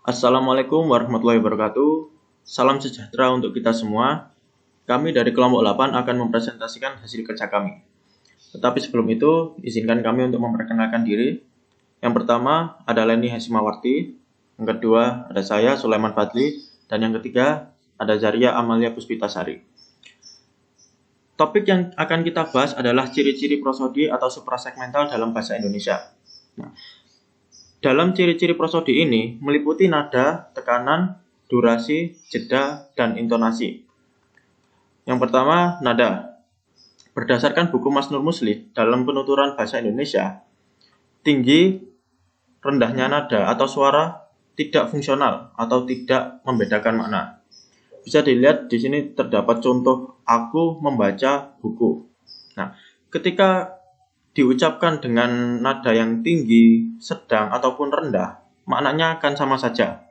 Assalamualaikum warahmatullahi wabarakatuh. Salam sejahtera untuk kita semua. Kami dari kelompok 8 akan mempresentasikan hasil kerja kami. Tetapi sebelum itu, izinkan kami untuk memperkenalkan diri. Yang pertama ada Leni Hasimawarti, yang kedua ada saya Sulaiman Fadli, dan yang ketiga ada Zaria Amalia Puspitasari. Topik yang akan kita bahas adalah ciri-ciri prosodi atau suprasegmental dalam bahasa Indonesia. Dalam ciri-ciri prosodi ini meliputi nada, tekanan, durasi, jeda, dan intonasi. Yang pertama, nada. Berdasarkan buku Mas Nur Musli dalam penuturan bahasa Indonesia, tinggi, rendahnya nada atau suara tidak fungsional atau tidak membedakan makna. Bisa dilihat di sini terdapat contoh aku membaca buku. Nah, ketika diucapkan dengan nada yang tinggi, sedang, ataupun rendah, maknanya akan sama saja.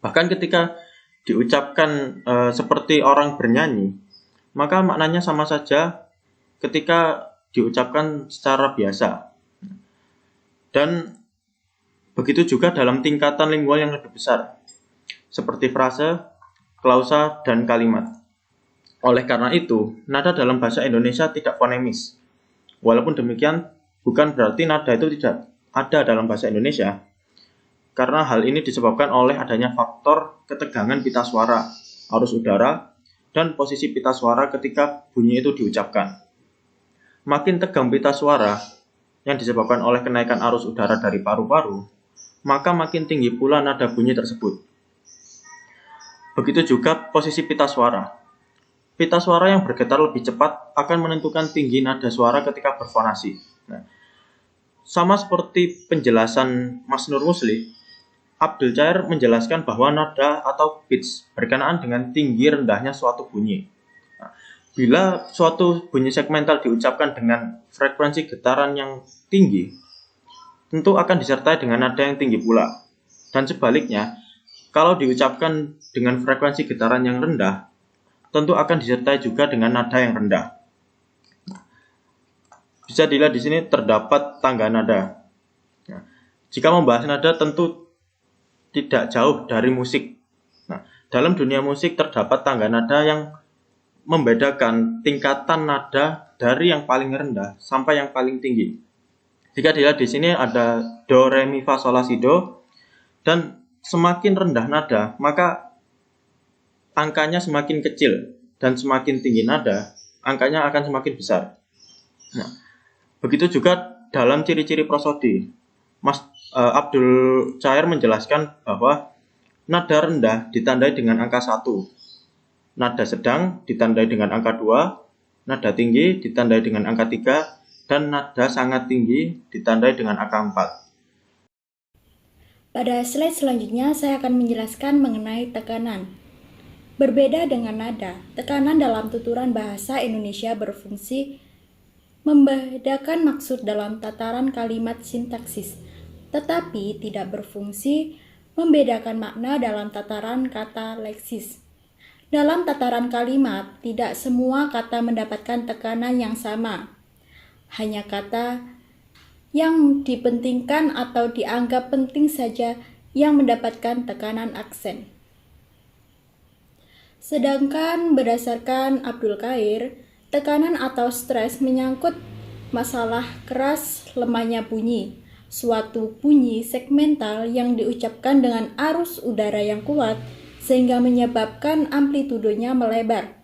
Bahkan ketika diucapkan seperti orang bernyanyi, maka maknanya sama saja ketika diucapkan secara biasa. Dan begitu juga dalam tingkatan lingual yang lebih besar, seperti frase, klausa, dan kalimat. Oleh karena itu, nada dalam bahasa Indonesia tidak fonemis. Walaupun demikian, bukan berarti nada itu tidak ada dalam bahasa Indonesia, karena hal ini disebabkan oleh adanya faktor ketegangan pita suara, arus udara, dan posisi pita suara ketika bunyi itu diucapkan. Makin tegang pita suara yang disebabkan oleh kenaikan arus udara dari paru-paru, maka makin tinggi pula nada bunyi tersebut. Begitu juga posisi pita suara. Pita suara yang bergetar lebih cepat akan menentukan tinggi nada suara ketika berfonasi. Nah, sama seperti penjelasan Mas Nur Musli, Abdul Cair menjelaskan bahwa nada atau pitch berkenaan dengan tinggi rendahnya suatu bunyi. Nah, bila suatu bunyi segmental diucapkan dengan frekuensi getaran yang tinggi, tentu akan disertai dengan nada yang tinggi pula. Dan sebaliknya, kalau diucapkan dengan frekuensi getaran yang rendah, tentu akan disertai juga dengan nada yang rendah. Bisa dilihat di sini terdapat tangga nada. Jika membahas nada tentu tidak jauh dari musik. Dalam dunia musik terdapat tangga nada yang membedakan tingkatan nada dari yang paling rendah sampai yang paling tinggi. Jika dilihat di sini ada do, re, mi, fa, sol, la, si, do, dan semakin rendah nada, maka angkanya semakin kecil, dan semakin tinggi nada, angkanya akan semakin besar. Nah, begitu juga dalam ciri-ciri prosodi. Mas Abdul Cair menjelaskan bahwa nada rendah ditandai dengan angka 1, nada sedang ditandai dengan angka 2, nada tinggi ditandai dengan angka 3, dan nada sangat tinggi ditandai dengan angka 4. Pada slide selanjutnya saya akan menjelaskan mengenai tekanan. Berbeda dengan nada, tekanan dalam tuturan bahasa Indonesia berfungsi membedakan maksud dalam tataran kalimat sintaksis, tetapi tidak berfungsi membedakan makna dalam tataran kata leksis. Dalam tataran kalimat, tidak semua kata mendapatkan tekanan yang sama. Hanya kata yang dipentingkan atau dianggap penting saja yang mendapatkan tekanan aksen. Sedangkan berdasarkan Abdul Cair, tekanan atau stres menyangkut masalah keras lemahnya bunyi. Suatu bunyi segmental yang diucapkan dengan arus udara yang kuat sehingga menyebabkan amplitudenya melebar,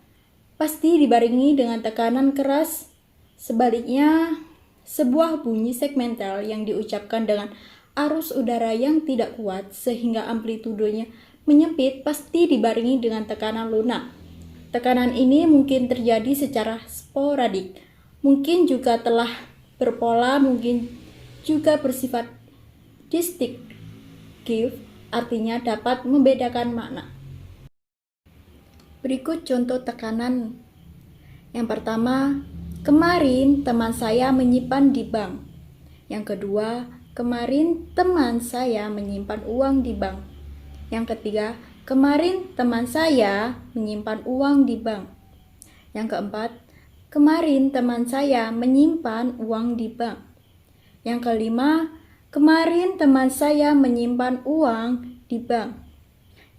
pasti dibarengi dengan tekanan keras. Sebaliknya, sebuah bunyi segmental yang diucapkan dengan arus udara yang tidak kuat sehingga amplitudenya menyempit pasti dibarengi dengan tekanan lunak. Tekanan ini mungkin terjadi secara sporadik, mungkin juga telah berpola, mungkin juga bersifat distinctive, artinya dapat membedakan makna. Berikut contoh tekanan. Yang pertama, kemarin teman saya menyimpan di bank. Yang kedua, kemarin teman saya menyimpan uang di bank. Yang ketiga, kemarin teman saya menyimpan uang di bank. Yang keempat, kemarin teman saya menyimpan uang di bank. Yang kelima, kemarin teman saya menyimpan uang di bank.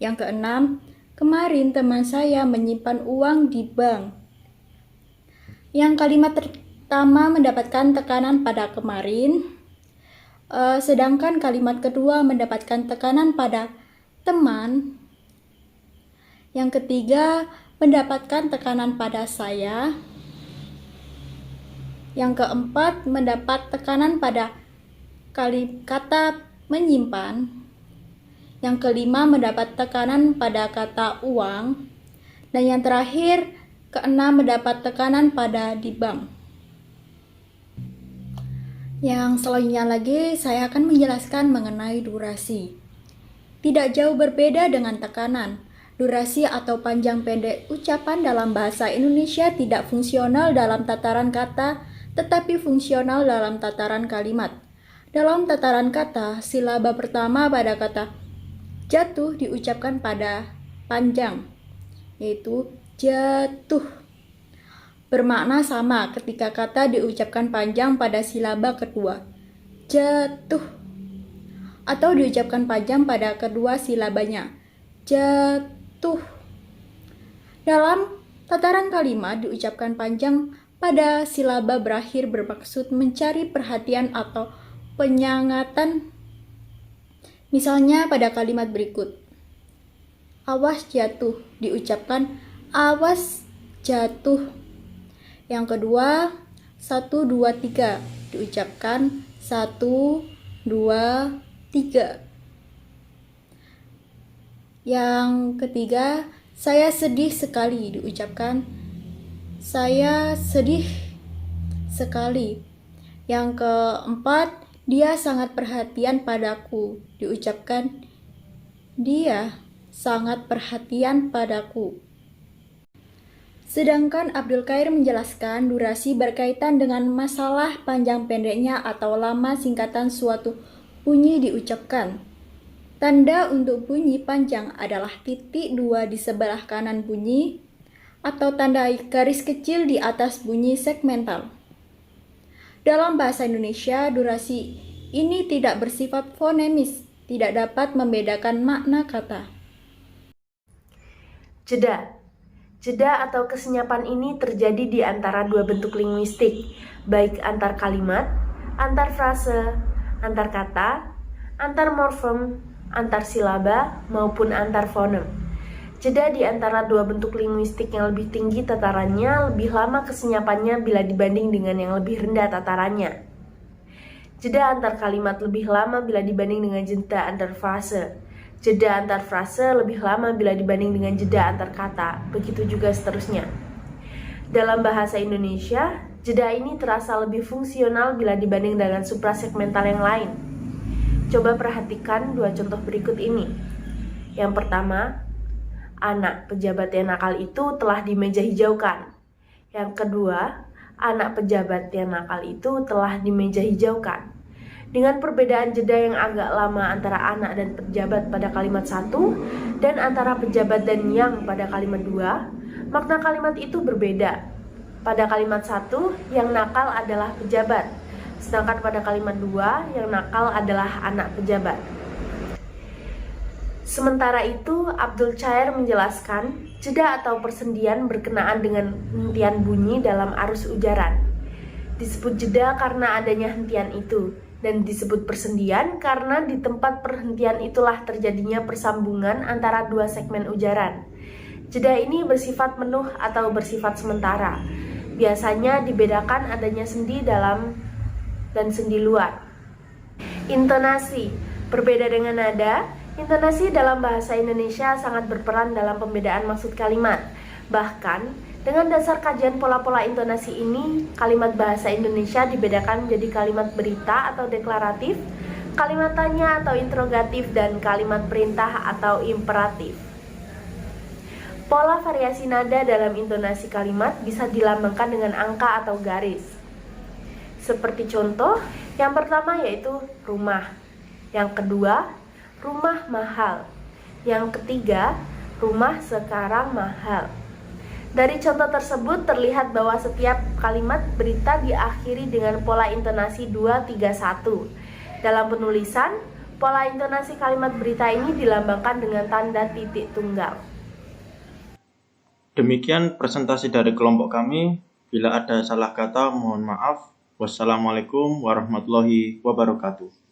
Yang keenam, kemarin teman saya menyimpan uang di bank. Yang kalimat pertama mendapatkan tekanan pada kemarin, sedangkan kalimat kedua mendapatkan tekanan pada teman. Yang ketiga mendapatkan tekanan pada saya. Yang keempat mendapat tekanan pada kata menyimpan. Yang kelima mendapat tekanan pada kata uang. Dan yang terakhir, keenam mendapat tekanan pada di bank. Yang selanjutnya lagi, saya akan menjelaskan mengenai durasi. Tidak jauh berbeda dengan tekanan. Durasi atau panjang pendek ucapan dalam bahasa Indonesia tidak fungsional dalam tataran kata, tetapi fungsional dalam tataran kalimat. Dalam tataran kata, silaba pertama pada kata jatuh diucapkan pada panjang, yaitu jatuh. Bermakna sama ketika kata diucapkan panjang pada silaba kedua, jatuh. Atau diucapkan panjang pada kedua silabanya, jatuh. Dalam tataran kalimat diucapkan panjang pada silaba berakhir bermaksud mencari perhatian atau penyangatan. Misalnya pada kalimat berikut, awas jatuh diucapkan awas jatuh. Yang kedua, 1, 2, 3 diucapkan 1, 2, 3. Yang ketiga, saya sedih sekali diucapkan saya sedih sekali. Yang keempat, dia sangat perhatian padaku diucapkan dia sangat perhatian padaku. Sedangkan Abdul Qair menjelaskan durasi berkaitan dengan masalah panjang pendeknya atau lama singkatan suatu bunyi diucapkan. Tanda untuk bunyi panjang adalah titik 2 di sebelah kanan bunyi atau tanda garis kecil di atas bunyi segmental. Dalam bahasa Indonesia, durasi ini tidak bersifat fonemis, tidak dapat membedakan makna kata. Jeda. Jeda atau kesenyapan ini terjadi di antara dua bentuk linguistik, baik antar kalimat, antar frase, antar kata, antar morfem, antar silaba, maupun antar fonem. Jeda di antara dua bentuk linguistik yang lebih tinggi tatarannya, lebih lama kesenyapannya bila dibanding dengan yang lebih rendah tatarannya. Jeda antar kalimat lebih lama bila dibanding dengan jeda antar frase. Jeda antar frase lebih lama bila dibanding dengan jeda antar kata. Begitu juga seterusnya. Dalam bahasa Indonesia, jeda ini terasa lebih fungsional bila dibanding dengan suprasegmental yang lain. Coba perhatikan dua contoh berikut ini. Yang pertama, anak pejabat yang nakal itu telah di meja hijaukan. Yang kedua, anak pejabat yang nakal itu telah di meja hijaukan. Dengan perbedaan jeda yang agak lama antara anak dan pejabat pada kalimat 1 dan antara pejabat dan yang pada kalimat 2, makna kalimat itu berbeda. Pada kalimat 1, yang nakal adalah pejabat, sedangkan pada kalimat 2, yang nakal adalah anak pejabat. Sementara itu, Abdul Qair menjelaskan, jeda atau persendian berkenaan dengan hentian bunyi dalam arus ujaran. Disebut jeda karena adanya hentian itu, dan disebut persendian karena di tempat perhentian itulah terjadinya persambungan antara dua segmen ujaran. Jeda ini bersifat penuh atau bersifat sementara. Biasanya dibedakan adanya sendi dalam dan sendi luar. Intonasi, berbeda dengan nada, intonasi dalam bahasa Indonesia sangat berperan dalam pembedaan maksud kalimat. Bahkan, dengan dasar kajian pola-pola intonasi ini, kalimat bahasa Indonesia dibedakan menjadi kalimat berita atau deklaratif, kalimat tanya atau interrogatif, dan kalimat perintah atau imperatif. Pola variasi nada dalam intonasi kalimat bisa dilambangkan dengan angka atau garis. Seperti contoh, yang pertama yaitu rumah, yang kedua rumah mahal, yang ketiga rumah sekarang mahal. Dari contoh tersebut terlihat bahwa setiap kalimat berita diakhiri dengan pola intonasi 2-3-1. Dalam penulisan, Pola intonasi kalimat berita ini dilambangkan dengan tanda titik tunggal. Demikian presentasi dari kelompok kami. Bila ada salah kata, mohon maaf. Wassalamualaikum warahmatullahi wabarakatuh.